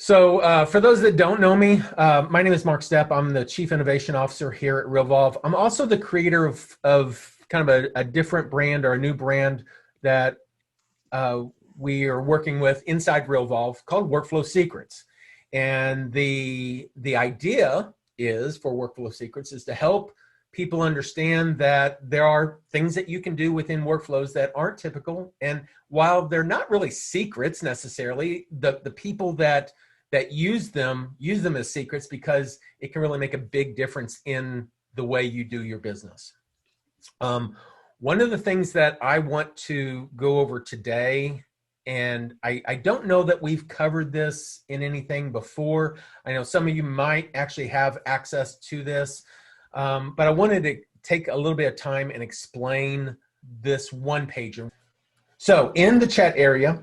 For those that don't know me, my name is Mark Stepp. I'm the Chief Innovation Officer here at Realvolve. I'm also the creator of kind of a different brand or a new brand that we are working with inside Realvolve called Workflow Secrets. And the idea is for Workflow Secrets is to help people understand that there are things that you can do within workflows that aren't typical. And while they're not really secrets necessarily, the people that use them as secrets because it can really make a big difference in the way you do your business. One of the things that I want to go over today, and I don't know that we've covered this in anything before. I know some of you might actually have access to this, but I wanted to take a little bit of time and explain this one-pager. So in the chat area,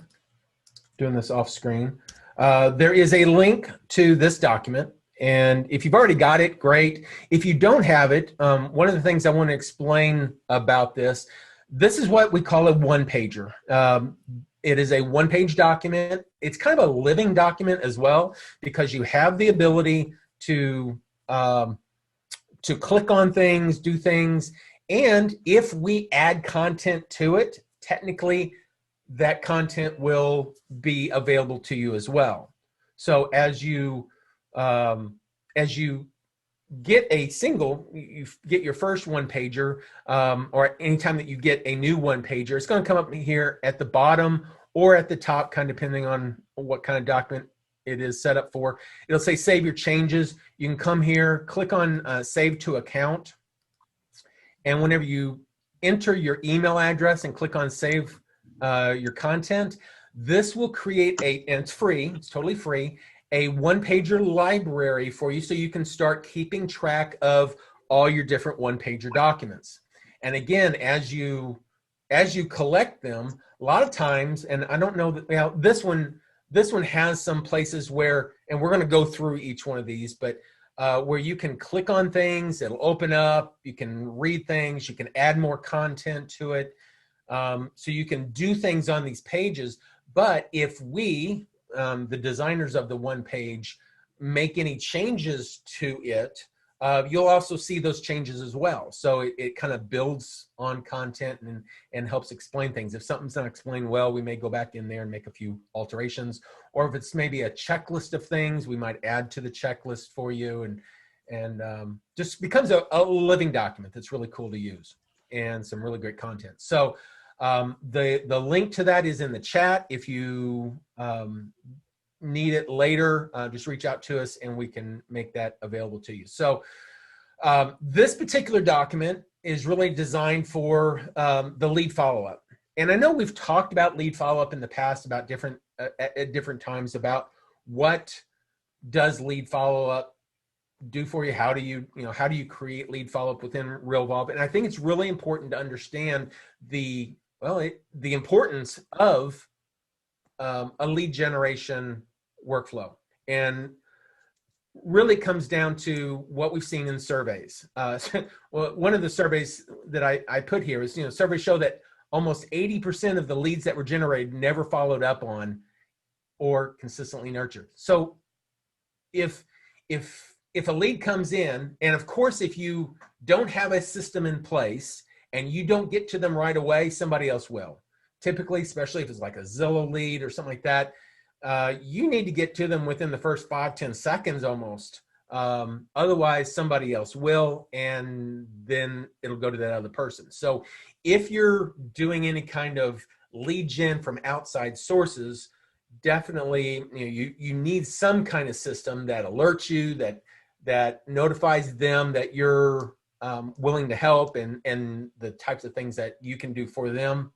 doing this off screen, there is a link to this document. And if you've already got it, great. If you don't have it, one of the things I want to explain about this is what we call a one-pager. It is a one-page document. It's kind of a living document as well, because you have the ability to click on things, do things, and if we add content to it, technically that content will be available to you as well. So as you get a single, you get your first one pager, or anytime that you get a new one pager, it's going to come up here at the bottom or at the top, kind of depending on what kind of document it is set up for. It'll say save your changes. You can come here, click on save to account, and whenever you enter your email address and click on save your content, this will create and it's free, it's totally free, a one-pager library for you so you can start keeping track of all your different one-pager documents. And again, as you collect them, a lot of times, and I don't know that, you know, this one has some places where, and we're going to go through each one of these, but where you can click on things, it'll open up, you can read things, you can add more content to it. So you can do things on these pages, but if we, the designers of the one page, make any changes to it, you'll also see those changes as well. So it kind of builds on content and helps explain things. If something's not explained well, we may go back in there and make a few alterations. Or if it's maybe a checklist of things, we might add to the checklist for you, and just becomes a living document that's really cool to use and some really great content. So the link to that is in the chat. If you need it later, just reach out to us and we can make that available to you. So this particular document is really designed for the lead follow-up. And I know we've talked about lead follow-up in the past about different at different times about what does lead follow-up do for you? How do you create lead follow-up within Realvolve? And I think it's really important to understand the importance of a lead generation workflow, and really comes down to what we've seen in surveys. Well, one of the surveys that I put here is, surveys show that almost 80% of the leads that were generated never followed up on or consistently nurtured. So if a lead comes in, and of course, if you don't have a system in place and you don't get to them right away, somebody else will. Typically, especially if it's like a Zillow lead or something like that, you need to get to them within the first 5-10 seconds almost. Otherwise, somebody else will, and then it'll go to that other person. So if you're doing any kind of lead gen from outside sources, definitely you need some kind of system that alerts you, that notifies them that you're willing to help, and the types of things that you can do for them.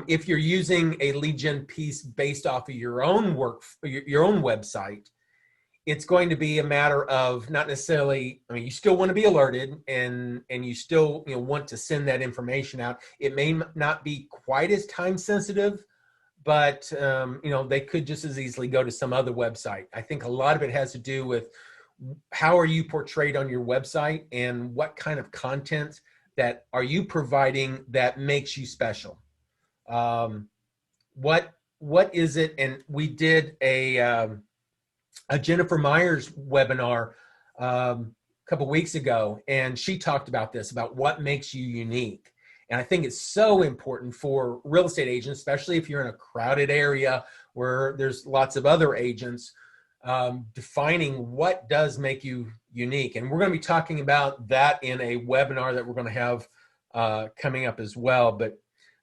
If you're using a lead gen piece based off of your own your own website, it's going to be a matter of not necessarily, you still want to be alerted and you still want to send that information out. It may not be quite as time sensitive, but they could just as easily go to some other website. I think a lot of it has to do with how are you portrayed on your website and what kind of content that are you providing that makes you special. What is it? And we did a a Jennifer Myers webinar a couple weeks ago, and she talked about this, about what makes you unique. And I think it's so important for real estate agents, especially if you're in a crowded area where there's lots of other agents, defining what does make you unique. And we're going to be talking about that in a webinar that we're going to have coming up as well. But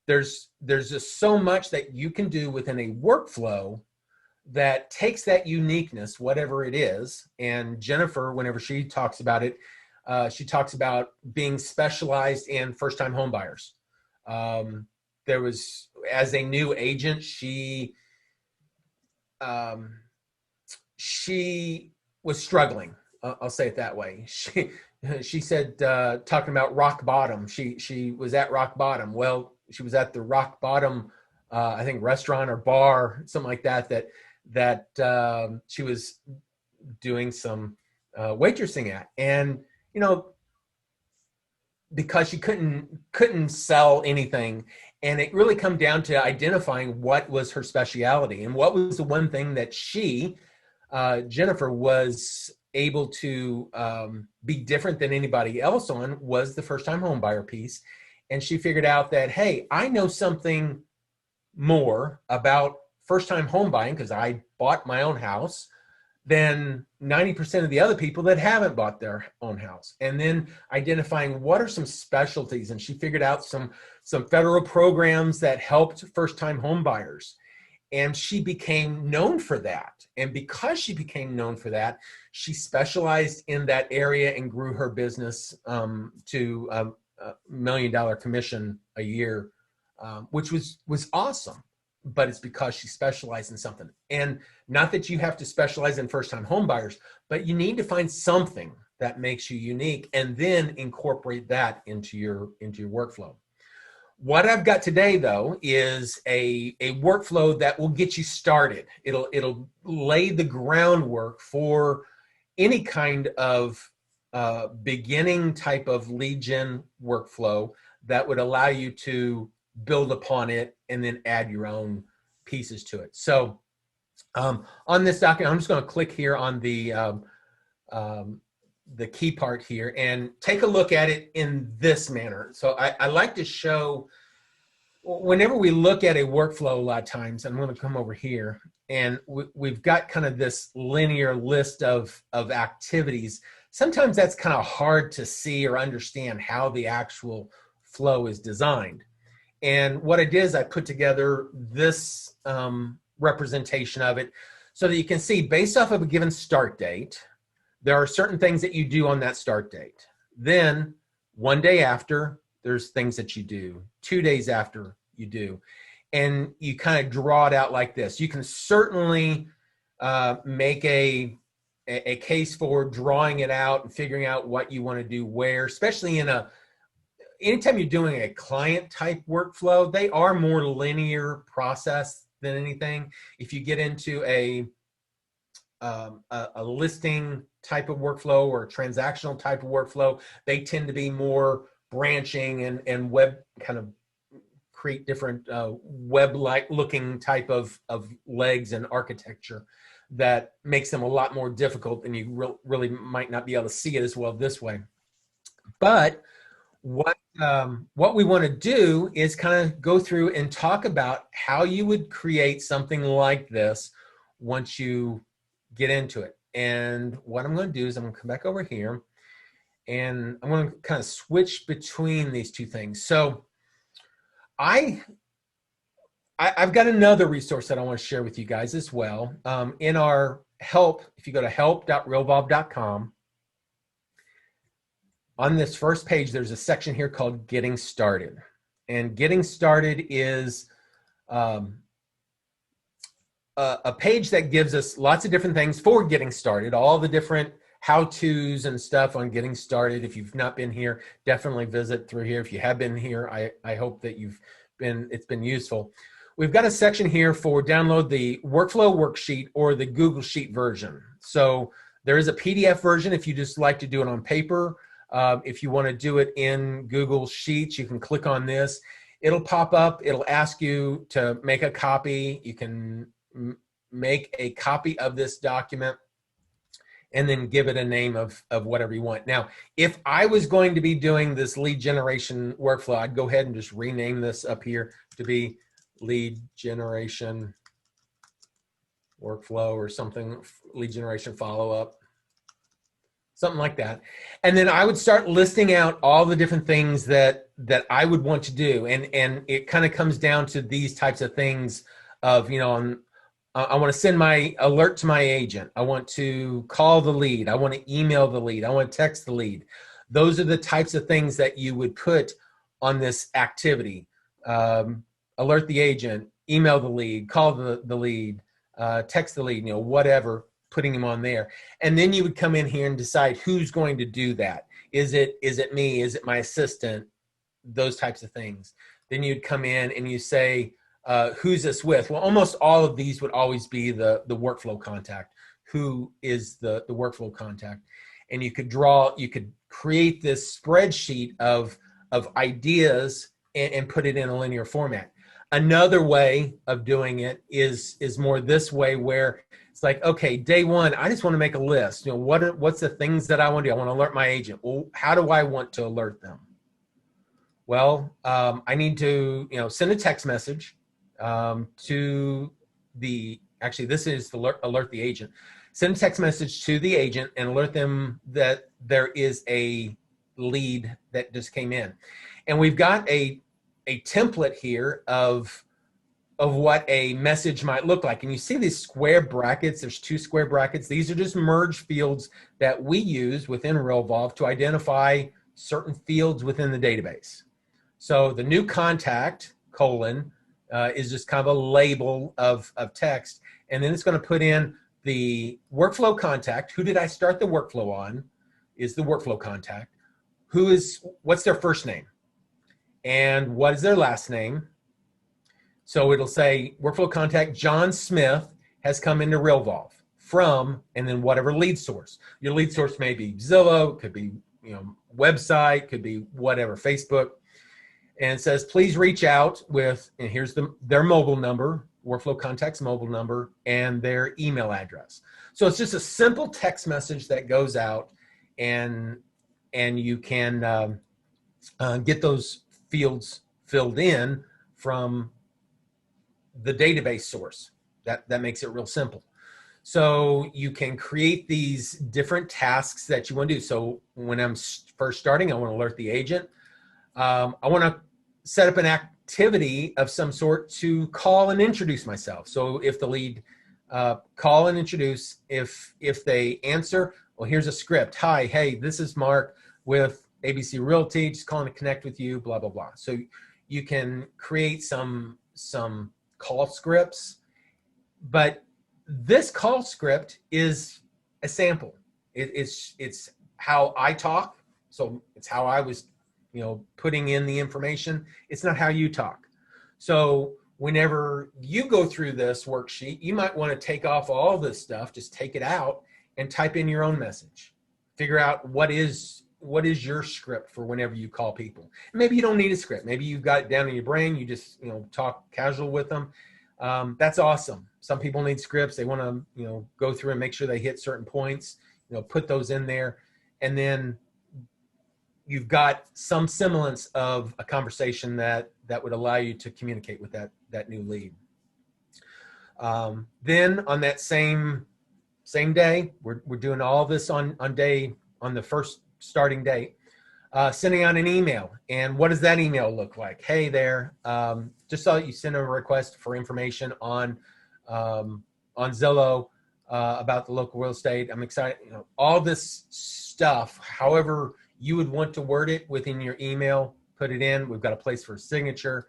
there's just so much that you can do within a workflow that takes that uniqueness, whatever it is. And Jennifer, whenever she talks about it, she talks about being specialized in first-time home buyers. There was, as a new agent, she was struggling. I'll say it that way. She said, talking about rock bottom. She was at rock bottom. Well, she was at the rock bottom, I think restaurant or bar, something like that she was doing some waitressing at. And you know, because she couldn't sell anything, and it really come down to identifying what was her specialty, and what was the one thing that she, Jennifer, was able to be different than anybody else on, was the first-time home buyer piece. And she figured out that, hey, I know something more about first-time home buying, because I bought my own house, than 90% of the other people that haven't bought their own house. And then identifying what are some specialties. And she figured out some federal programs that helped first-time home buyers. And she became known for that. And because she became known for that, she specialized in that area and grew her business to a $1 million commission a year, which was awesome. But it's because she specialized in something. And not that you have to specialize in first-time home buyers, but you need to find something that makes you unique and then incorporate that into your workflow. What I've got today, though, is a workflow that will get you started. It'll lay the groundwork for any kind of beginning type of lead gen workflow that would allow you to build upon it and then add your own pieces to it. So on this document, I'm just going to click here on the key part here and take a look at it in this manner. So I like to show, whenever we look at a workflow, a lot of times, I'm going to come over here, and we've got kind of this linear list of activities. Sometimes that's kind of hard to see or understand how the actual flow is designed. And what I did is I put together this representation of it so that you can see, based off of a given start date, there are certain things that you do on that start date. Then one day after, there's things that you do. 2 days after, you do. And you kind of draw it out like this. You can certainly make a case for drawing it out and figuring out what you want to do where, especially anytime you're doing a client type workflow, they are more linear process than anything. If you get into a listing type of workflow or a transactional type of workflow, they tend to be more branching and web, kind of create different web-like looking type of legs and architecture that makes them a lot more difficult, and you really might not be able to see it as well this way. But what we want to do is kind of go through and talk about how you would create something like this once you get into it. And what I'm going to do is I'm going to come back over here, and I'm going to kind of switch between these two things. So I've got another resource that I want to share with you guys as well. In our help, if you go to help.realvolve.com, on this first page, there's a section here called Getting Started. And Getting Started is a page that gives us lots of different things for getting started, all the different how-tos and stuff on getting started. If you've not been here, definitely visit through here. If you have been here, I hope that it's been useful. We've got a section here for download the workflow worksheet or the Google Sheet version. So there is a PDF version if you just like to do it on paper. If you want to do it in Google Sheets, you can click on this. It'll pop up. It'll ask you to make a copy. You can make a copy of this document and then give it a name of whatever you want. Now, if I was going to be doing this lead generation workflow, I'd go ahead and just rename this up here to be lead generation workflow or something, lead generation follow-up, something like that. And then I would start listing out all the different things that I would want to do. And it kind of comes down to these types of things of, you know, I want to send my alert to my agent. I want to call the lead. I want to email the lead. I want to text the lead. Those are the types of things that you would put on this activity. Alert the agent, email the lead, call the lead, text the lead, you know, whatever, putting them on there. And then you would come in here and decide who's going to do that. Is it me? Is it my assistant? Those types of things. Then you'd come in and you say, who's this with? Well, almost all of these would always be the workflow contact. Who is the workflow contact? And you could create this spreadsheet of ideas and put it in a linear format. Another way of doing it is more this way, where it's like, okay, day one, I just want to make a list. You know, what's the things that I want to do? I want to alert my agent. Well, how do I want to alert them? Well, I need to, you know, send a text message to actually this is to alert the agent. Send a text message to the agent and alert them that there is a lead that just came in. And we've got a template here of what a message might look like. And you see these square brackets. There's 2 square brackets. These are just merge fields that we use within Realvolve to identify certain fields within the database. So the new contact, colon, is just kind of a label of text. And then it's going to put in the workflow contact. Who did I start the workflow on is the workflow contact. What's their first name? And what is their last name? So it'll say workflow contact John Smith has come into Realvolve from, and then whatever lead source. Your lead source may be Zillow, could be, you know, website, could be whatever, Facebook. And it says, please reach out with, and here's their mobile number, workflow contact's mobile number, and their email address. So it's just a simple text message that goes out, and you can get those fields filled in from the database source. That makes it real simple. So you can create these different tasks that you want to do. So when I'm first starting, I want to alert the agent. I want to set up an activity of some sort to call and introduce myself. So if the lead call and introduce, if they answer, well, here's a script. Hi, hey, this is Mark with ABC Realty, just calling to connect with you, blah, blah, blah. So you can create some call scripts, but this call script is a sample. It's how I talk. So it's how I was, you know, putting in the information. It's not how you talk. So whenever you go through this worksheet, you might want to take off all this stuff, just take it out and type in your own message. Figure out what is your script for whenever you call people. Maybe you don't need a script. Maybe you've got it down in your brain. You just, you know, talk casual with them. That's awesome. Some people need scripts. They want to, you know, go through and make sure they hit certain points, you know, put those in there. And then you've got some semblance of a conversation that would allow you to communicate with that new lead. Then on that same day, we're doing all this on the first starting date, sending out an email. And what does that email look like? Hey there, just saw you send a request for information on Zillow about the local real estate. I'm excited, you know, all this stuff, however you would want to word it within your email, put it in. We've got a place for a signature,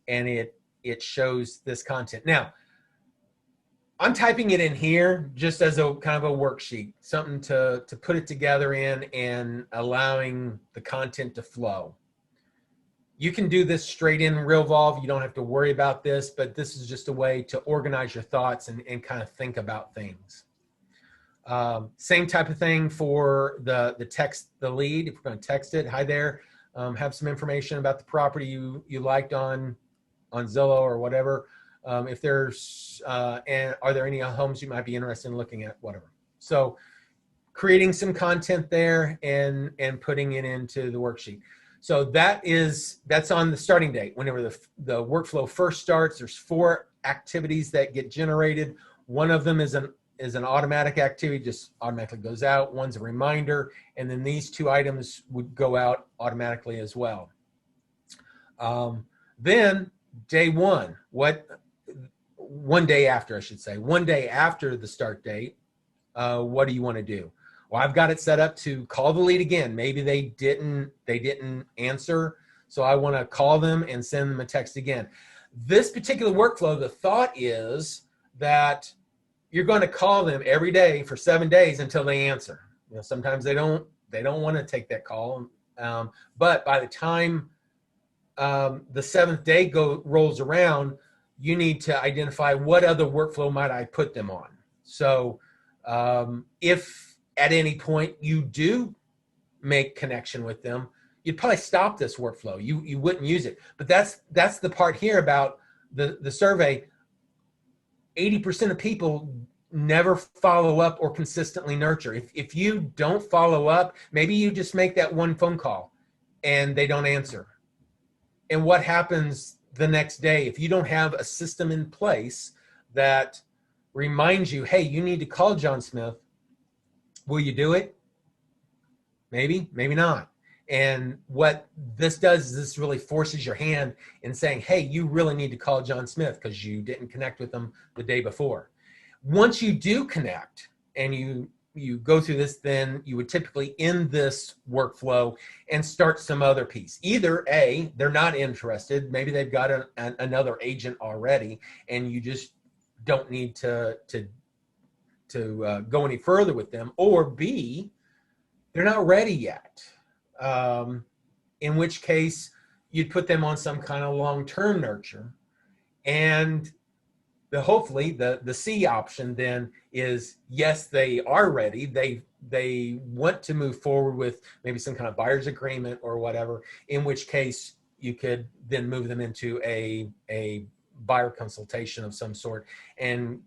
and it shows this content. Now, I'm typing it in here just as a kind of a worksheet, something to put it together in and allowing the content to flow. You can do this straight in Realvolve. You don't have to worry about this, but this is just a way to organize your thoughts and kind of think about things. Same type of thing for the text, the lead. If we're going to text it, hi there, have some information about the property you liked on Zillow or whatever. If there's, and are there any homes you might be interested in looking at, whatever. So creating some content there and putting it into the worksheet. So that's on the starting date. Whenever the workflow first starts, there's 4 activities that get generated. One of them is an automatic activity, just automatically goes out. One's a reminder, and then these 2 items would go out automatically as well. Then day 1, one day after, I should say, one day after the start date, what do you want to do? Well, I've got it set up to call the lead again. Maybe they didn't answer, so I want to call them and send them a text again. This particular workflow, the thought is that you're going to call them every day for 7 days until they answer. You know, sometimes they don't want to take that call, but by the time the 7th day rolls around, you need to identify what other workflow might I put them on. So if at any point you do make connection with them, you'd probably stop this workflow. You wouldn't use it. But that's the part here about the survey. 80% of people never follow up or consistently nurture. If you don't follow up, maybe you just make that one phone call and they don't answer. And what happens the next day if you don't have a system in place that reminds you, hey, you need to call John Smith? Will you do it? Maybe, maybe not. And what this does is this really forces your hand in saying, hey, you really need to call John Smith because you didn't connect with him the day before. Once you do connect and you go through this, then you would typically end this workflow and start some other piece. Either A, they're not interested. Maybe they've got another agent already and you just don't need to go any further with them, or B, they're not ready yet. In which case you'd put them on some kind of long-term nurture. And hopefully the C option then is, yes, they are ready. They want to move forward with maybe some kind of buyer's agreement or whatever, in which case you could then move them into a buyer consultation of some sort, and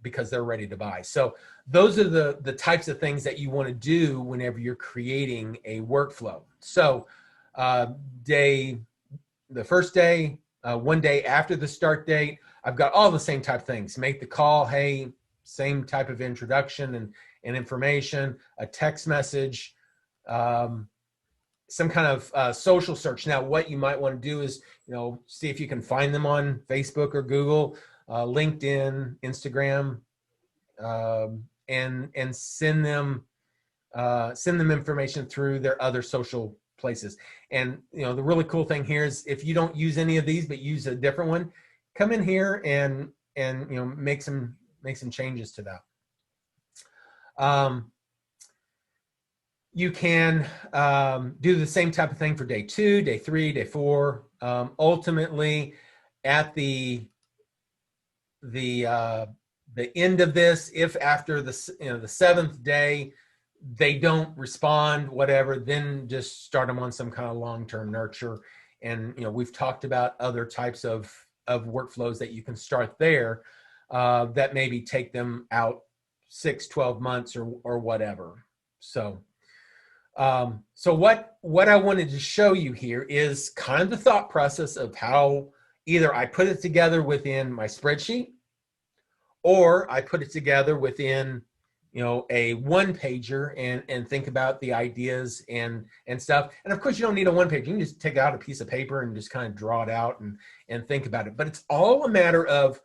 because they're ready to buy. So those are the types of things that you want to do whenever you're creating a workflow. So the first day, 1 day after the start date, I've got all the same type of things. Make the call, hey, same type of introduction and information, a text message, some kind of social search. Now, what you might want to do is, see if you can find them on Facebook or Google, LinkedIn, Instagram, and send them information through their other social places. And the really cool thing here is if you don't use any of these but use a different one, come in here and make some changes to that. You can do the same type of thing for day 2, day 3, day 4. Ultimately, at the end of this, if after the 7th day they don't respond, whatever, then just start them on some kind of long-term nurture. And we've talked about other types of workflows that you can start there that maybe take them out 6, 12 months or whatever. So what I wanted to show you here is kind of the thought process of how either I put it together within my spreadsheet, or I put it together within a one-pager and think about the ideas and stuff. And of course, you don't need a one-pager. You can just take out a piece of paper and just kind of draw it out and think about it. But it's all a matter of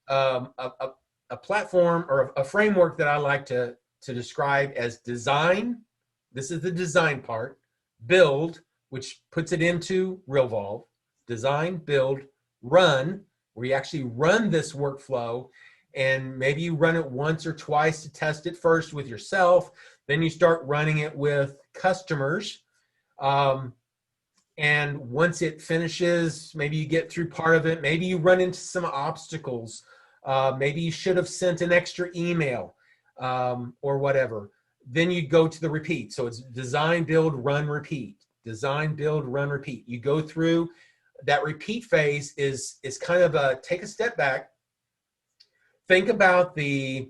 a platform or a framework that I like to describe as design. This is the design part. Build, which puts it into Realvolve. Design, build, run, where you actually run this workflow. And maybe you run it once or twice to test it first with yourself. Then you start running it with customers. And once it finishes, maybe you get through part of it. Maybe you run into some obstacles. Maybe you should have sent an extra email or whatever. Then you go to the repeat. So it's design, build, run, repeat. Design, build, run, repeat. You go through that repeat phase is kind of take a step back. Think about the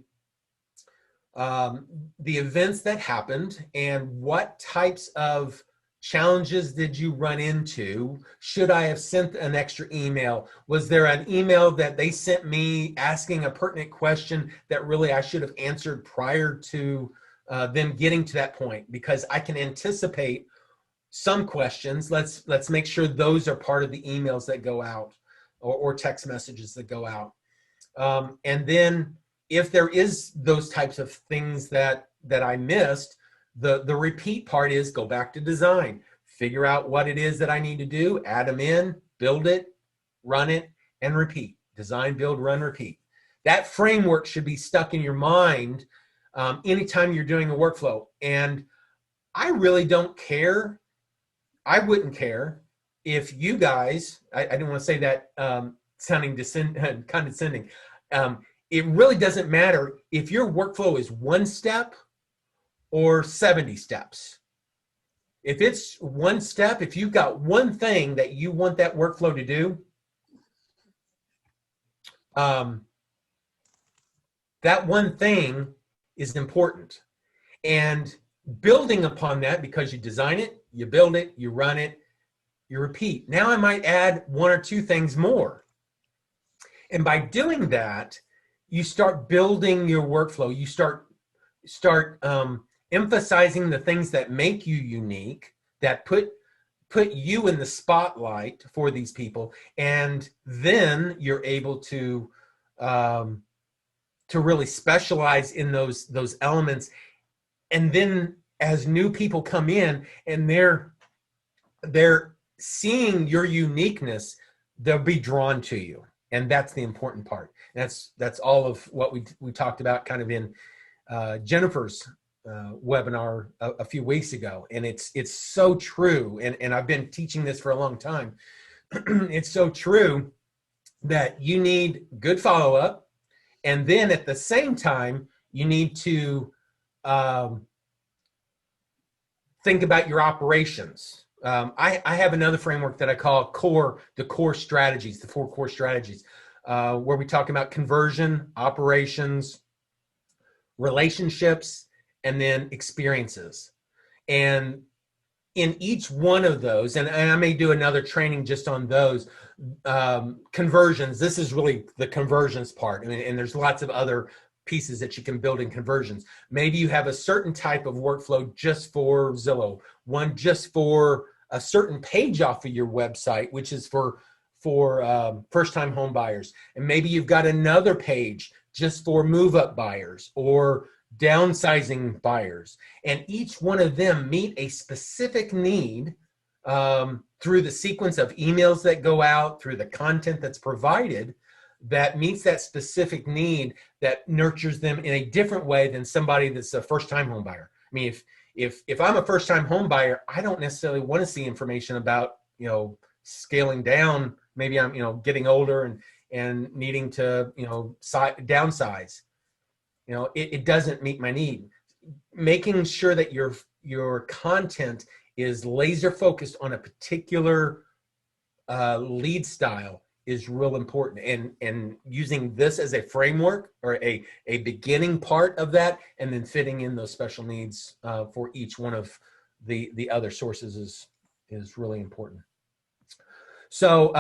the events that happened and what types of challenges did you run into? Should I have sent an extra email? Was there an email that they sent me asking a pertinent question that really I should have answered prior to them getting to that point? Because I can anticipate some questions. Let's make sure those are part of the emails that go out, or text messages that go out. And then if there is those types of things that I missed, the repeat part is go back to design, figure out what it is that I need to do, add them in, build it, run it, and repeat. Design, build, run, repeat. That framework should be stuck in your mind anytime you're doing a workflow. And I really don't care. I wouldn't care if you guys, I didn't want to say that sounding condescending. It really doesn't matter if your workflow is 1 step or 70 steps. If it's 1 step, if you've got one thing that you want that workflow to do, that one thing is important. And building upon that, because you design it, you build it, you run it, you repeat. Now I might add 1 or 2 things more. And by doing that, you start building your workflow. You start emphasizing the things that make you unique, that put you in the spotlight for these people, and then you're able to really specialize in those elements. And then as new people come in and they're seeing your uniqueness, they'll be drawn to you, and that's the important part. That's all of what we talked about kind of in Jennifer's webinar a few weeks ago, and it's so true, and I've been teaching this for a long time. It's so true that you need good follow-up, and then at the same time you need to think about your operations. I have another framework that I call the core strategies, the 4 core strategies, where we talk about conversion, operations, relationships, and then experiences. And in each one of those, and I may do another training just on those, conversions, this is really the conversions part. I mean, and there's lots of other pieces that you can build in conversions. Maybe you have a certain type of workflow just for Zillow, one just for a certain page off of your website, which is for first-time home buyers. And maybe you've got another page just for move-up buyers or downsizing buyers. And each one of them meet a specific need through the sequence of emails that go out, through the content that's provided, that meets that specific need, that nurtures them in a different way than somebody that's a first-time home buyer. I mean, if I'm a first-time home buyer, I don't necessarily want to see information about, scaling down. Maybe I'm, getting older and needing to, downsize. It doesn't meet my need. Making sure that your content is laser focused on a particular lead style is real important, and using this as a framework or a beginning part of that, and then fitting in those special needs for each one of the other sources is really important. So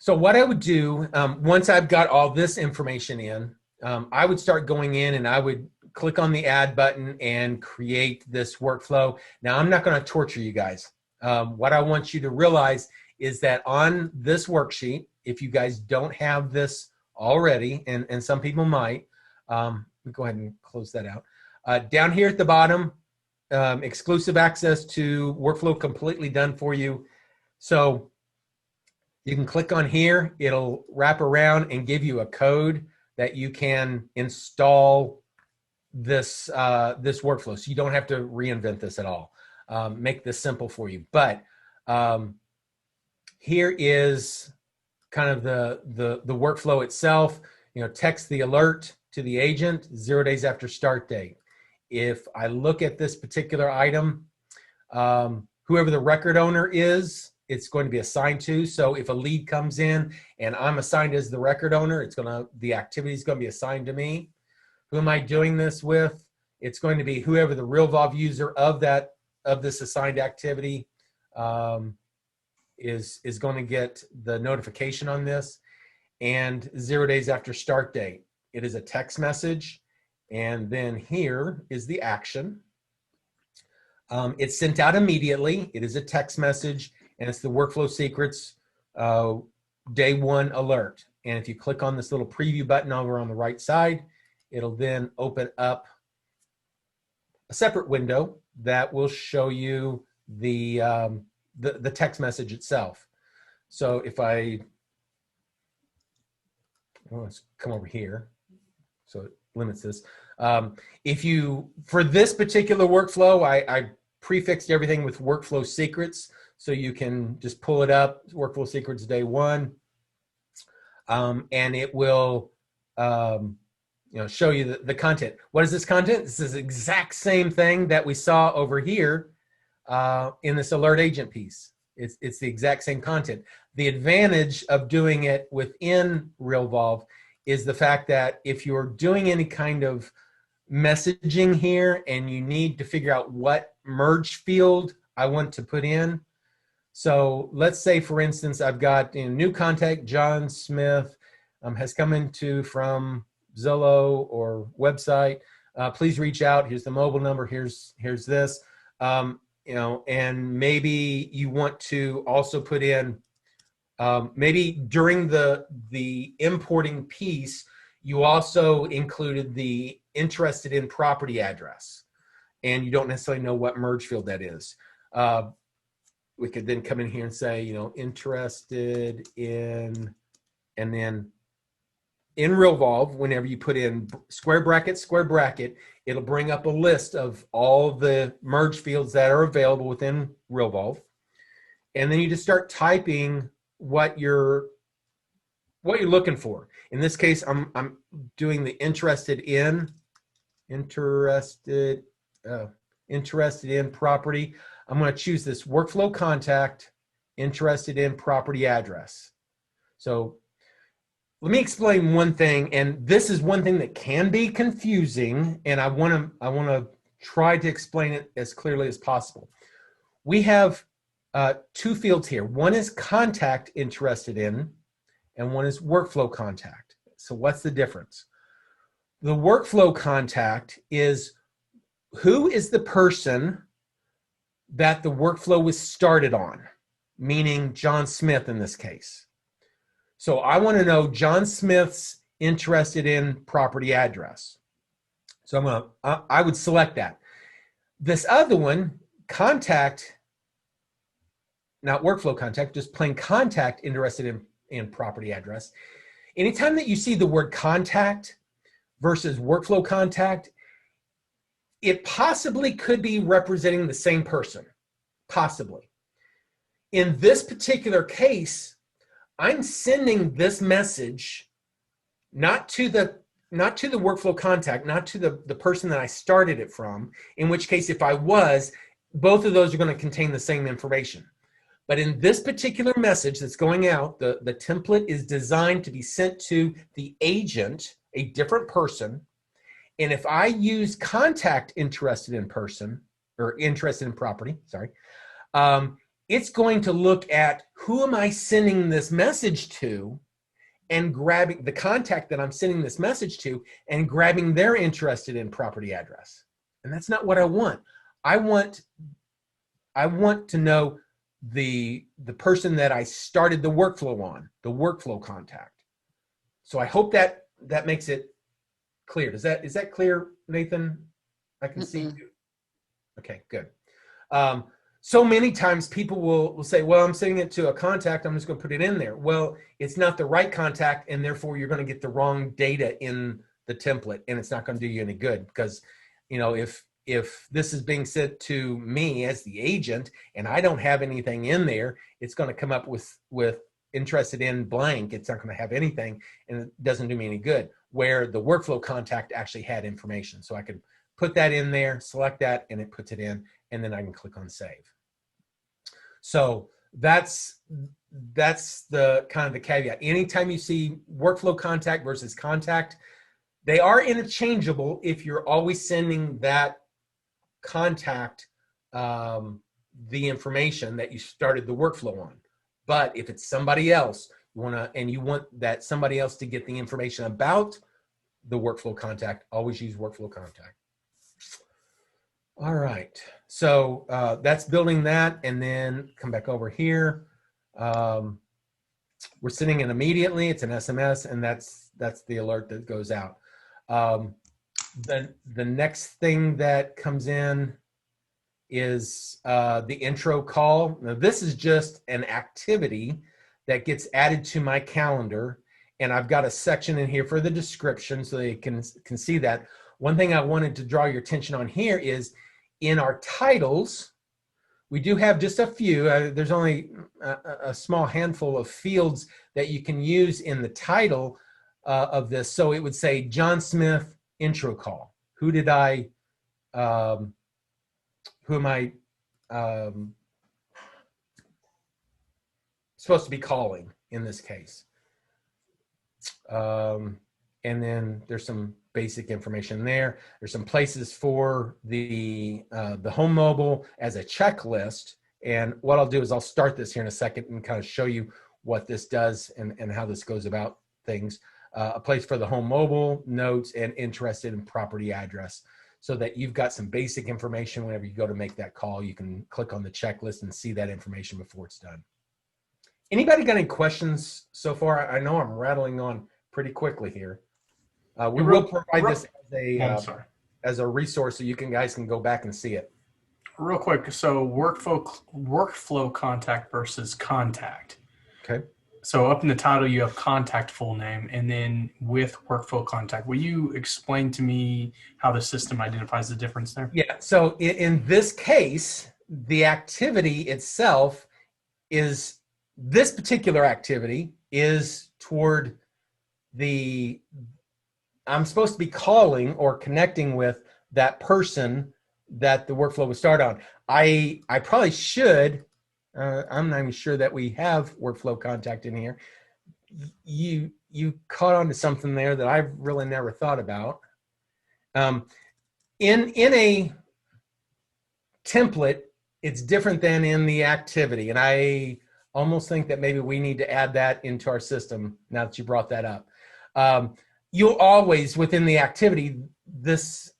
what I would do once I've got all this information in, I would start going in and I would click on the add button and create this workflow. Now, I'm not going to torture you guys. What I want you to realize is that on this worksheet, if you guys don't have this already, and some people might, let me go ahead and close that out. Down here at the bottom, exclusive access to workflow completely done for you. So you can click on here, it'll wrap around and give you a code that you can install this workflow. So you don't have to reinvent this at all. Make this simple for you. But here is kind of the workflow itself. Text the alert to the agent 0 days after start date. If I look at this particular item, whoever the record owner is, it's going to be assigned to. So if a lead comes in and I'm assigned as the record owner, the activity is going to be assigned to me. Who am I doing this with? It's going to be whoever the Realvolve user of this assigned activity is going to get the notification on this. And 0 days after start date, it is a text message. And then here is the action. It's sent out immediately. It is a text message, and it's the Workflow Secrets day 1 alert. And if you click on this little preview button over on the right side, it'll then open up a separate window that will show you the text message itself. So if let's come over here, so it limits this. For this particular workflow, I prefixed everything with Workflow Secrets, so you can just pull it up, Workflow Secrets day 1, and it will show you the content. What is this content? This is the exact same thing that we saw over here in this alert agent piece. It's the exact same content. The advantage of doing it within Realvolve is the fact that if you're doing any kind of messaging here and you need to figure out what merge field I want to put in. So let's say, for instance, I've got new contact, John Smith has come into from Zillow or website. Please reach out. Here's the mobile number. Here's this. And maybe you want to also put in, maybe during the importing piece, you also included the interested in property address, and you don't necessarily know what merge field that is. We could then come in here and say, interested in, and then in Realvolve, whenever you put in square bracket, it'll bring up a list of all the merge fields that are available within Realvolve. And then you just start typing what you're looking for. In this case, I'm doing the interested in property. I'm going to choose this workflow contact, interested in property address. So let me explain one thing, and this is one thing that can be confusing, and I want to try to explain it as clearly as possible. We have 2 fields here. One is contact interested in, and one is workflow contact. So what's the difference? The workflow contact is who is the person that the workflow was started on, meaning John Smith in this case. So I want to know John Smith's interested in property address. So I would select that. This other one, contact, not workflow contact, just plain contact interested in property address. Anytime that you see the word contact versus workflow contact, it possibly could be representing the same person, possibly. In this particular case, I'm sending this message not to the workflow contact, not to the person that I started it from, in which case if I was, both of those are going to contain the same information. But in this particular message that's going out, the template is designed to be sent to the agent, a different person. And if I use contact interested in person, or interested in property, sorry, it's going to look at who am I sending this message to, and grabbing the contact that I'm sending this message to and grabbing their interested in property address. And that's not what I want. I want to know the person that I started the workflow on, the workflow contact. So I hope that makes it clear. Is that clear, Nathan? I can see you. Okay, good. So many times people will say, well, I'm sending it to a contact, I'm just going to put it in there. Well, it's not the right contact, and therefore you're going to get the wrong data in the template, and it's not going to do you any good, because if this is being sent to me as the agent and I don't have anything in there, it's going to come up with interested in blank. It's not going to have anything, and it doesn't do me any good, where the workflow contact actually had information. So I can put that in there, select that, and it puts it in, and then I can click on save. So that's the kind of the caveat. Anytime you see workflow contact versus contact, They are interchangeable if you're always sending that contact the information that you started the workflow on. But if it's somebody else, you want that somebody else to get the information about the workflow contact, always use workflow contact. All right, so that's building that, and then come back over here. We're sending it immediately. It's an SMS, and that's the alert that goes out. The next thing that comes in is the intro call. Now, this is just an activity that gets added to my calendar, and I've got a section in here for the description so they can see that. One thing I wanted to draw your attention on here is in our titles, we do have just a few. There's only a small handful of fields that you can use in the title of this. So it would say John Smith intro call. Who am I supposed to be calling in this case? And then there's some basic information there. There's some places for the home mobile as a checklist. And what I'll do is I'll start this here in a second and kind of show you what this does and how this goes about things. A place for the home mobile, notes, and interested in property address, so that you've got some basic information. Whenever you go to make that call, you can click on the checklist and see that information before it's done. Anybody got any questions so far? I know I'm rattling on pretty quickly here. We will provide this as a resource so you guys can go back and see it. Real quick, so workflow contact versus contact. Okay. So up in the title, you have contact full name, and then with workflow contact. Will you explain to me how the system identifies the difference there? Yeah, so in this case, the activity itself is, this particular activity is toward I'm supposed to be calling or connecting with that person that the workflow would start on. I probably should, I'm not even sure that we have workflow contact in here. You caught on to something there that I've really never thought about. In a template, it's different than in the activity. And I almost think that maybe we need to add that into our system now that you brought that up. You'll always, within the activity, this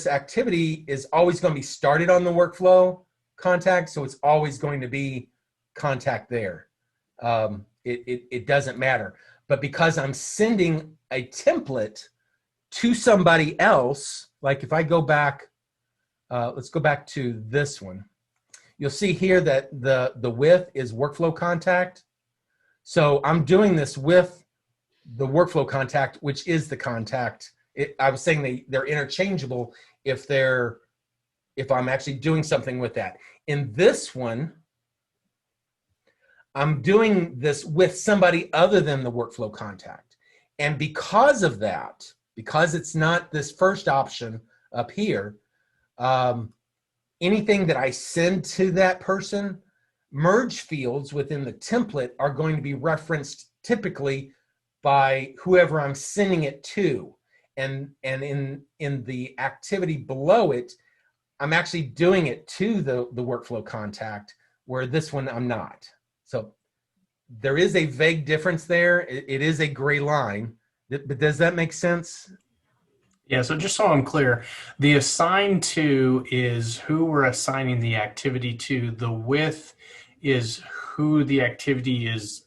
activity is always going to be started on the workflow contact, so it's always going to be contact there. It doesn't matter. But because I'm sending a template to somebody else, like if I go back, let's go back to this one. You'll see here that the with is workflow contact. So I'm doing this with the workflow contact, which is the contact. I was saying they're interchangeable if I'm actually doing something with that. In this one, I'm doing this with somebody other than the workflow contact. And because of that, because it's not this first option up here, anything that I send to that person, merge fields within the template are going to be referenced typically by whoever I'm sending it to. And in the activity below it, I'm actually doing it to the workflow contact, where this one I'm not. So there is a vague difference there. It is a gray line, but does that make sense? Yeah, so just so I'm clear, the assign to is who we're assigning the activity to. The with is who the activity is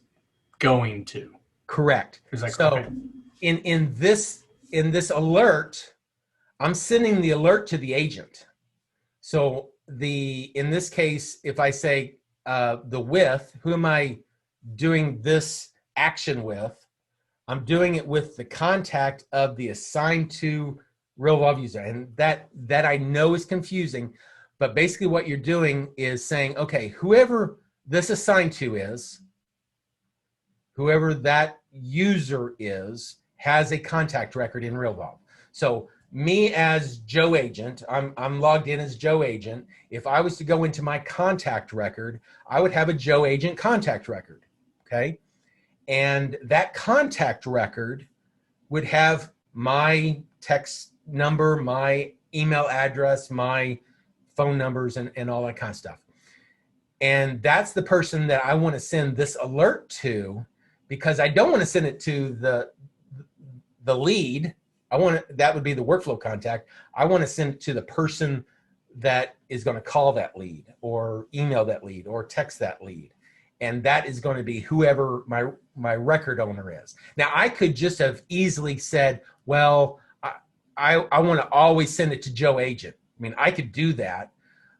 going to. Correct. So okay? in this alert, I'm sending the alert to the agent. So in this case, if I say the with, who am I doing this action with? I'm doing it with the contact of the assigned to Realvolve user. And that I know is confusing, but basically what you're doing is saying, okay, whoever this assigned to is, whoever that user is, has a contact record in Realvolve. So me as Joe Agent, I'm logged in as Joe Agent. If I was to go into my contact record, I would have a Joe Agent contact record, okay? And that contact record would have my text number, my email address, my phone numbers, and all that kind of stuff. And that's the person that I want to send this alert to, because I don't want to send it to the lead. That would be the workflow contact. I want to send it to the person that is going to call that lead or email that lead or text that lead. And that is going to be whoever my record owner is. Now, I could just have easily said, well, I want to always send it to Joe Agent. I mean, I could do that.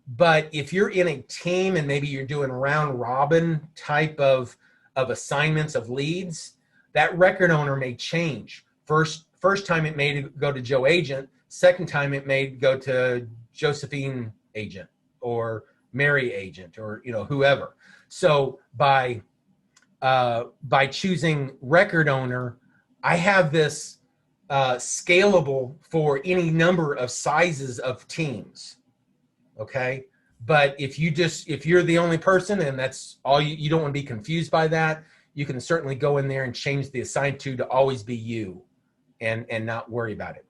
But if you're in a team and maybe you're doing round robin type of assignments of leads, that record owner may change. First time it may go to Joe Agent. Second time it may go to Josephine Agent or Mary Agent or whoever. So by choosing record owner, I have this scalable for any number of sizes of teams. Okay. But if you're the only person and that's all you don't want to be confused by that, you can certainly go in there and change the assigned to always be you and not worry about it.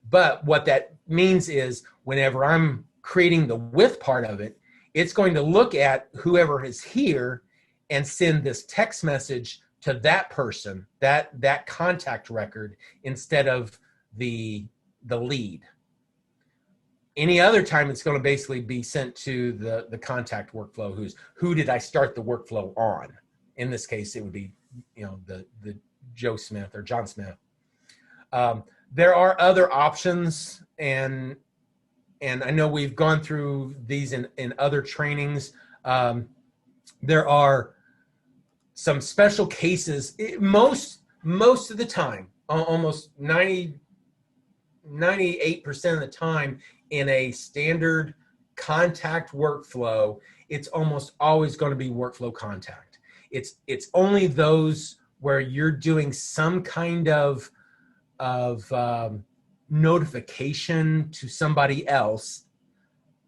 But what that means is whenever I'm creating the with part of it, it's going to look at whoever is here and send this text message to that person, that contact record, instead of the lead. Any other time, it's going to basically be sent to the contact workflow. Who did I start the workflow on? In this case, it would be the Joe Smith or John Smith. There are other options, and I know we've gone through these in other trainings. There are some special cases. Most of the time, almost 98% of the time, in a standard contact workflow, it's almost always going to be workflow contact. It's only those where you're doing some kind of notification to somebody else.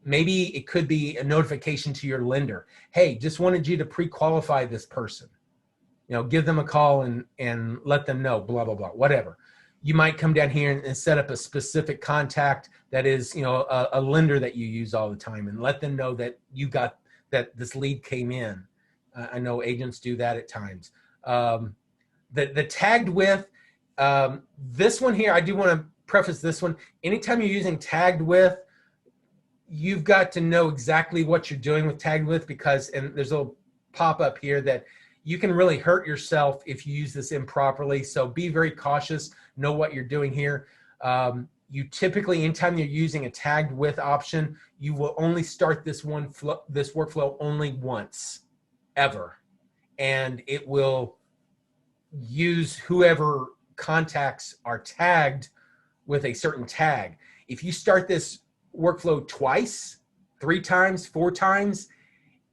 Maybe it could be a notification to your lender. Hey, just wanted you to pre-qualify this person. Give them a call and let them know, blah, blah, blah, whatever. You might come down here and set up a specific contact that is, a lender that you use all the time, and let them know that you got that this lead came in. I know agents do that at times. The tagged with, this one here, I do want to preface this one. Anytime you're using tagged with, you've got to know exactly what you're doing with tagged with, and there's a little pop-up here that you can really hurt yourself if you use this improperly. So be very cautious, know what you're doing here. You typically, anytime you're using a tagged with option, you will only start this workflow only once, ever. And it will use whoever contacts are tagged with a certain tag. If you start this workflow twice, 3 times, 4 times,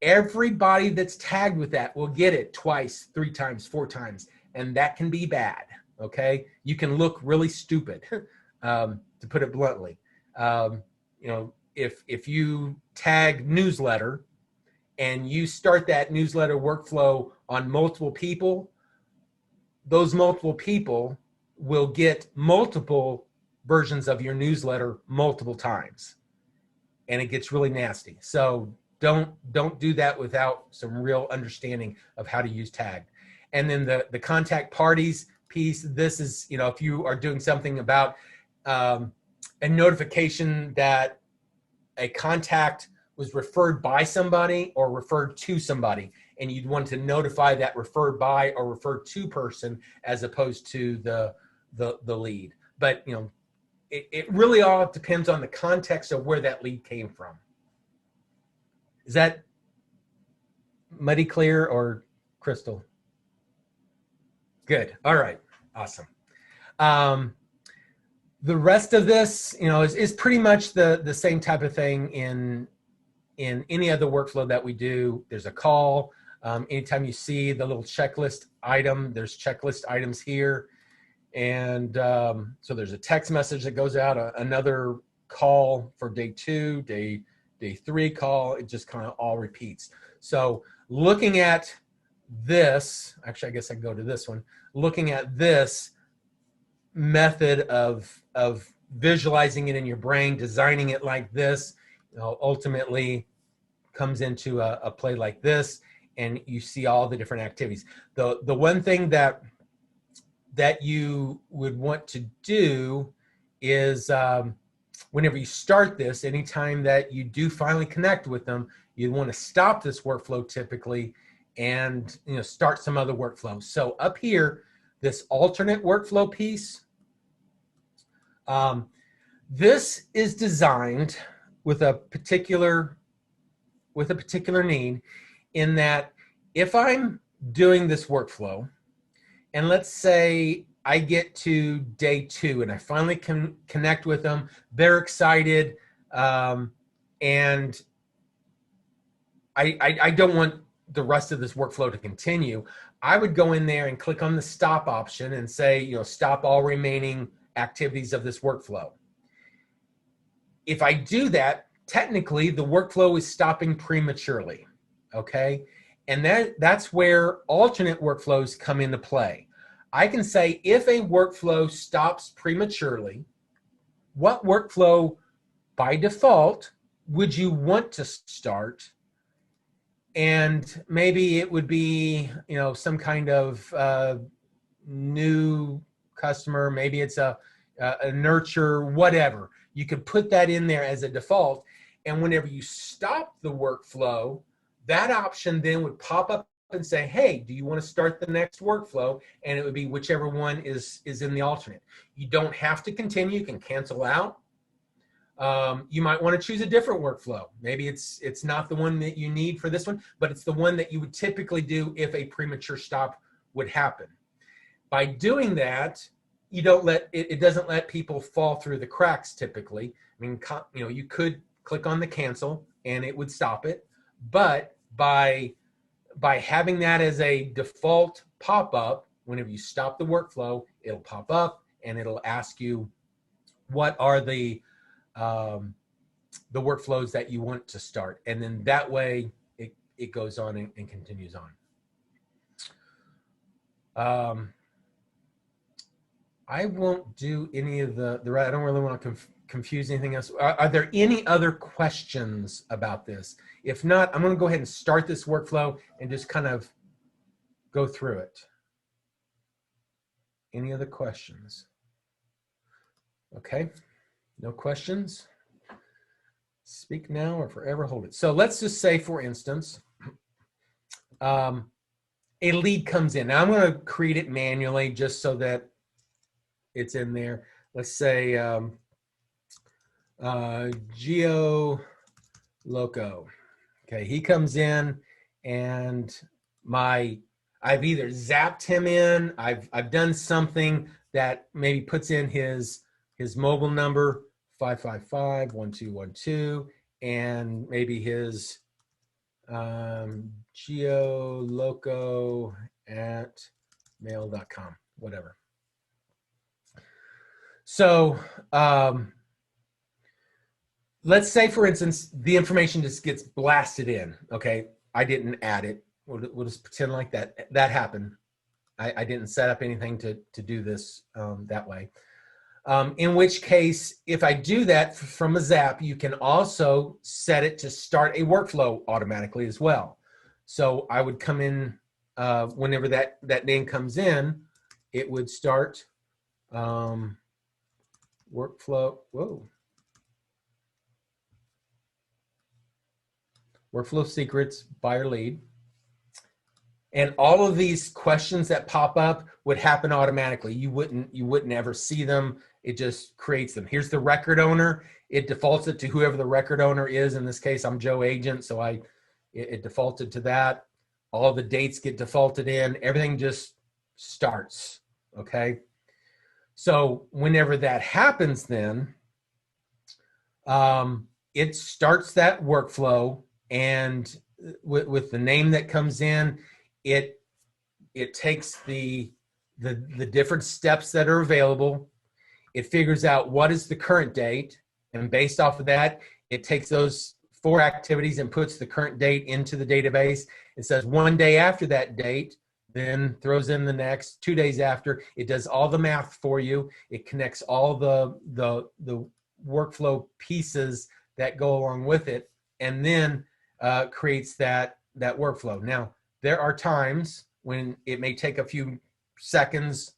everybody that's tagged with that will get it twice, 3 times, 4 times, and that can be bad. Okay, you can look really stupid, to put it bluntly. If you tag newsletter and you start that newsletter workflow on multiple people, those multiple people will get multiple versions of your newsletter multiple times, and it gets really nasty. So don't do that without some real understanding of how to use tag. And then the contact parties piece, this is, if you are doing something about a notification that a contact was referred by somebody or referred to somebody, and you'd want to notify that referred by or referred to person as opposed to the lead. But it really all depends on the context of where that lead came from. Is that muddy clear or crystal? Good. All right. Awesome. The rest of this, is pretty much the same type of thing in any other workflow that we do. There's a call. Anytime you see the little checklist item, there's checklist items here. And so there's a text message that goes out, another call for day 2, day 3 call. It just kind of all repeats. So looking at this, actually, I guess I can go to this one. Looking at this, method of visualizing it in your brain, designing it like this, ultimately comes into a play like this, and you see all the different activities. The one thing that you would want to do is, whenever you start this, anytime that you do finally connect with them, you'd want to stop this workflow typically and start some other workflow. So up here, this alternate workflow piece, this is designed with a particular need, in that if I'm doing this workflow, and let's say I get to day 2 and I finally can connect with them, they're excited, and I don't want the rest of this workflow to continue, I would go in there and click on the stop option and say, stop all remaining activities of this workflow. If I do that, technically the workflow is stopping prematurely, okay? And that's where alternate workflows come into play. I can say, if a workflow stops prematurely, what workflow by default would you want to start? And maybe it would be, some kind of new customer, maybe it's a nurture, whatever. You could put that in there as a default. And whenever you stop the workflow, that option then would pop up and say, hey, do you want to start the next workflow? And it would be whichever one is in the alternate. You don't have to continue. You can cancel out. You might want to choose a different workflow. Maybe it's not the one that you need for this one, but it's the one that you would typically do if a premature stop would happen. By doing that, you don't let it doesn't let people fall through the cracks typically. I mean, you could click on the cancel and it would stop it, but by having that as a default pop-up, whenever you stop the workflow, it'll pop up and it'll ask you what are the workflows that you want to start. And then that way it goes on and continues on. I won't do any of the I don't really want to confuse anything else. Are there any other questions about this? If not, I'm going to go ahead and start this workflow and just kind of go through it. Any other questions? Okay, no questions. Speak now or forever hold it. So let's just say, for instance, a lead comes in. Now I'm going to create it manually just so that it's in there. Let's say Geo Loco. Okay, he comes in and I've either zapped him in, I've done something that maybe puts in his mobile number 555-1212 and maybe his geoloco@mail.com, whatever. So let's say, for instance, the information just gets blasted in. Okay, I didn't add it. We'll just pretend like that happened. I didn't set up anything to do this that way. In which case, if I do that from a zap, you can also set it to start a workflow automatically as well. So I would come in whenever that name comes in, it would start workflow. Whoa. Workflow secrets, buyer lead. And all of these questions that pop up would happen automatically. You wouldn't ever see them. It just creates them. Here's the record owner. It defaults it to whoever the record owner is. In this case, I'm Joe Agent, so it defaulted to that. All the dates get defaulted in. Everything just starts, okay? So whenever that happens, then it starts that workflow, and with the name that comes in, it takes the different steps that are available. It figures out what is the current date, and based off of that, it takes those 4 activities and puts the current date into the database. It says 1 day after that date, then throws in the next. 2 days after, it does all the math for you. It connects all the workflow pieces that go along with it, and then creates that workflow. Now, there are times when it may take a few seconds,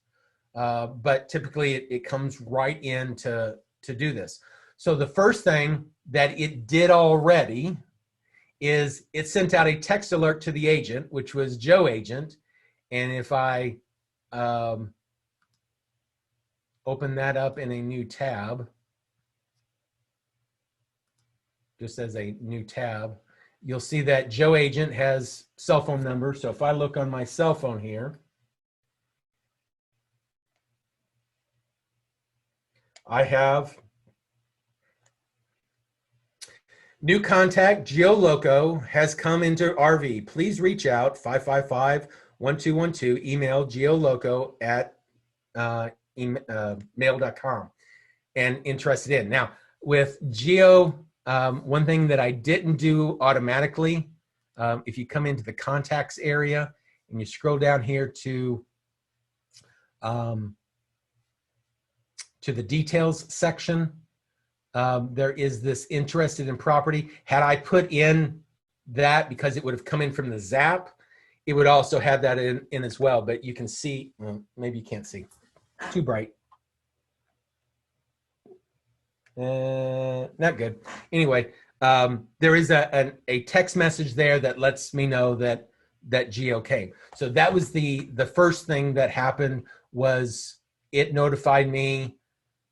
but typically it comes right in to do this. So the first thing that it did already is it sent out a text alert to the agent, which was Joe Agent. And if I open that up in a new tab, just as a new tab, you'll see that Joe Agent has cell phone number. So if I look on my cell phone here, I have new contact, Geo Loco has come into RV. Please reach out, 555-1212, email geoloco at mail.com, and interested in. Now, with Geo, one thing that I didn't do automatically, if you come into the contacts area and you scroll down here to the details section, there is this interested in property. Had I put in that, because it would have come in from the Zap, it would also have that in as well. But you can see, well, maybe you can't see, too bright. Not good. Anyway, there is a text message there that lets me know that Geo came. So that was the first thing that happened, was it notified me.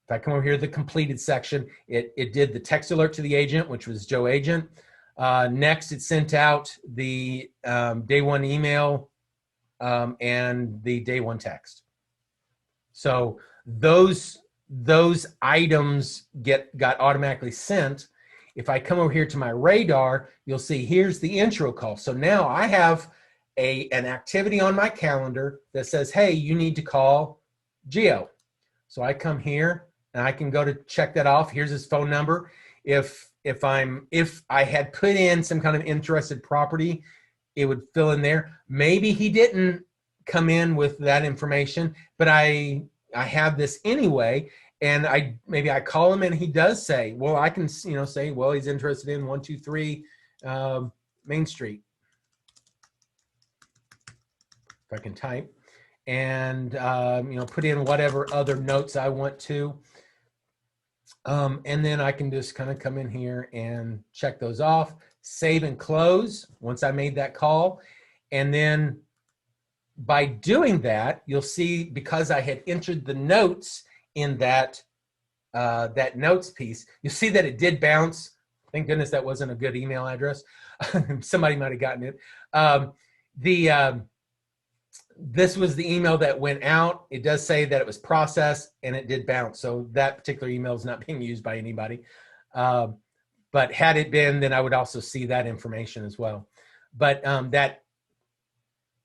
If I come over here to the completed section, it did the text alert to the agent, which was Joe Agent. Next, it sent out the day one email and the day one text. So those items got automatically sent. If I come over here to my radar, you'll see here's the intro call. So now I have an activity on my calendar that says, hey, you need to call Geo. So I come here and I can go to check that off. Here's his phone number. If I had put in some kind of interested property, it would fill in there. Maybe he didn't come in with that information, but I have this anyway, and maybe I call him and he does say, well, I can say, well, he's interested in 123 Main Street. If I can type and put in whatever other notes I want to. And then I can just kind of come in here and check those off, save and close once I made that call. And then by doing that, you'll see, because I had entered the notes in that notes piece, you'll see that it did bounce. Thank goodness that wasn't a good email address. Somebody might have gotten it. This was the email that went out. It does say that it was processed and it did bounce. So that particular email is not being used by anybody. But had it been, then I would also see that information as well. But that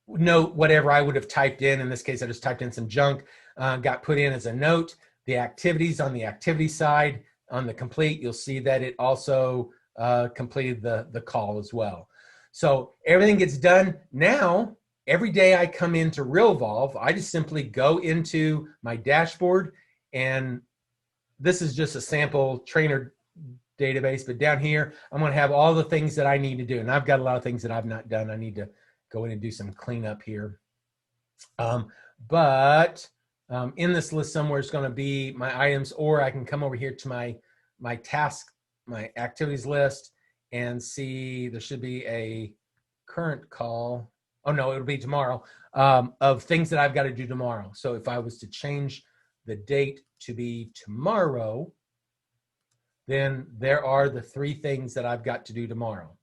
note, whatever I would have typed in this case, I just typed in some junk, got put in as a note. The activities on the activity side, on the complete, you'll see that it also completed the call as well. So everything gets done. Now, every day I come into Realvolve, I just simply go into my dashboard, and this is just a sample trainer database, but down here, I'm going to have all the things that I need to do. And I've got a lot of things that I've not done. I need to go in and do some cleanup here. But in this list somewhere is going to be my items, or I can come over here to my task, my activities list, and see there should be a current call. Oh no, it'll be tomorrow, of things that I've got to do tomorrow. So if I was to change the date to be tomorrow, then there are the 3 things that I've got to do tomorrow.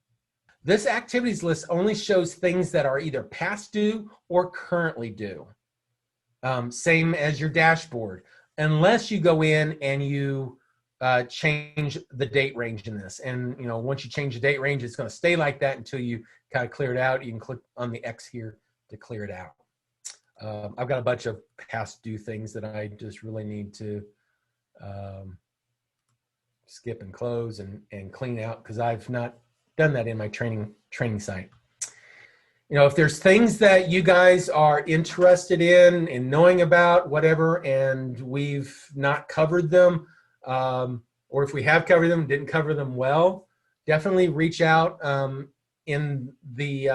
This activities list only shows things that are either past due or currently due. Same as your dashboard, unless you go in and you change the date range in this. And once you change the date range, it's going to stay like that until you kind of clear it out. You can click on the X here to clear it out. I've got a bunch of past due things that I just really need to skip and close and clean out, because I've not done that in my training site. if there's things that you guys are interested in knowing about, whatever, and we've not covered them, or if we have covered them, didn't cover them well, definitely reach out. In the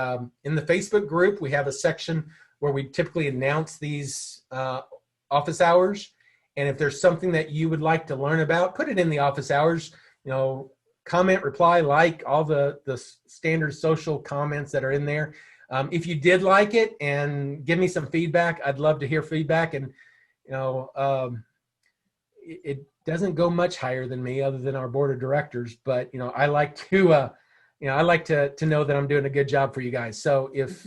Facebook group, we have a section where we typically announce these office hours. And if there's something that you would like to learn about, put it in the office hours. Comment, reply, like, all the standard social comments that are in there. If you did like it, and give me some feedback, I'd love to hear feedback. And it doesn't go much higher than me, other than our board of directors. But I like to know that I'm doing a good job for you guys. So if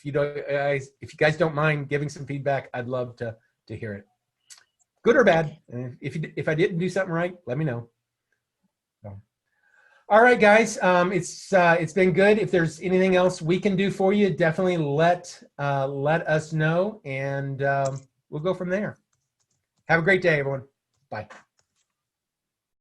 you guys don't mind giving some feedback, I'd love to hear it, good or bad. And if I didn't do something right, let me know. So. All right, guys, it's been good. If there's anything else we can do for you, definitely let us know, and we'll go from there. Have a great day, everyone. Bye.